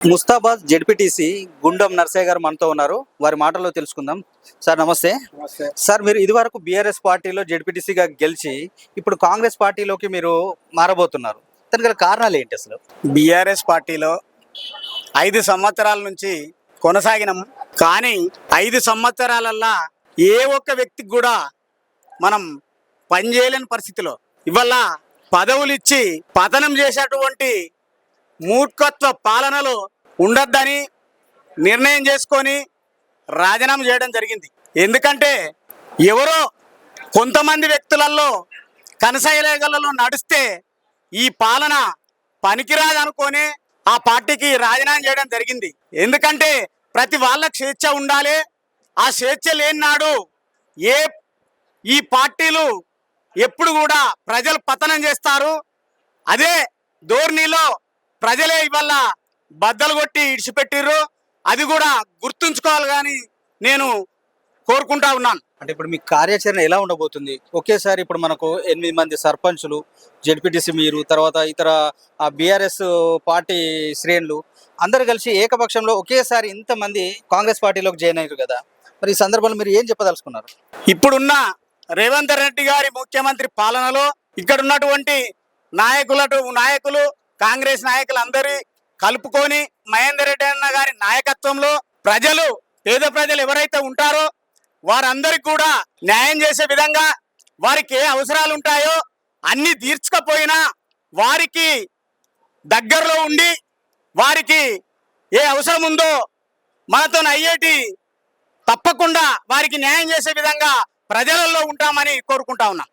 Mustabad ZPTC గుండం నర్సయ్య గారు మనతో ఉన్నారు. వారి మాటల్లో తెలుసుకుందాం. సార్ నమస్తే. నమస్తే. సార్ మీరు ఇదివరకు బీఆర్ఎస్ పార్టీలో జెడ్పీటీసీగా గెలిచి ఇప్పుడు కాంగ్రెస్ పార్టీలోకి మీరు మారబోతున్నారు. దానికి గల కారణాలు ఏంటి అసలు? బీఆర్ఎస్ పార్టీలో 5 సంవత్సరాల నుంచి కొనసాగినాం. కానీ 5 సంవత్సరాలల్లా ఏ ఒక్క వ్యక్తికి కూడా మనం పనిచేయలేని పరిస్థితిలో ఇవాళ పదవులు ఇచ్చి పతనం చేసేటువంటి మూర్ఖత్వ పాలనలో ఉండొద్దని నిర్ణయం చేసుకొని రాజీనామా చేయడం జరిగింది. ఎందుకంటే ఎవరో కొంతమంది వ్యక్తులలో కనసాయలేగలలో నడిస్తే ఈ పాలన పనికిరాదు అనుకొని ఆ పార్టీకి రాజీనామా చేయడం జరిగింది. ఎందుకంటే ప్రతి వాళ్ళకి స్వేచ్ఛ ఉండాలి. ఆ స్వేచ్ఛ లేని నాడు ఈ పార్టీలు ఎప్పుడు కూడా ప్రజలు పతనం చేస్తారు. అదే ధోరణిలో ప్రజలే ఇవాళ బద్దలు కొట్టి ఇడిచిపెట్టిర్రు. అది కూడా గుర్తుంచుకోవాలి కానీ నేను కోరుకుంటా ఉన్నాను. అంటే ఇప్పుడు మీ కార్యాచరణ ఎలా ఉండబోతుంది? ఒకేసారి ఇప్పుడు మనకు 8 మంది సర్పంచులు, జెడ్పీటీసీ మీరు, తర్వాత ఇతర బీఆర్ఎస్ పార్టీ శ్రేణులు అందరు కలిసి ఏకపక్షంలో ఒకేసారి ఇంతమంది కాంగ్రెస్ పార్టీలోకి జాయిన్ అయ్యారు కదా, మరి ఈ సందర్భంలో మీరు ఏం చెప్పదలుచుకున్నారు? ఇప్పుడున్న రేవంత్ రెడ్డి గారి ముఖ్యమంత్రి పాలనలో ఇక్కడ ఉన్నటువంటి నాయకులు కాంగ్రెస్ నాయకులు అందరి కలుపుకొని మహేందర్ రెడ్డి అన్న గారి నాయకత్వంలో పేద ప్రజలు ఎవరైతే ఉంటారో వారందరికి కూడా న్యాయం చేసే విధంగా వారికి ఏ అవసరాలు ఉంటాయో అన్ని తీర్చకపోయినా వారికి దగ్గరలో ఉండి వారికి ఏ అవసరం ఉందో మనతో అయ్యేటి తప్పకుండా వారికి న్యాయం చేసే విధంగా ప్రజలలో ఉంటామని కోరుకుంటా ఉన్నాం.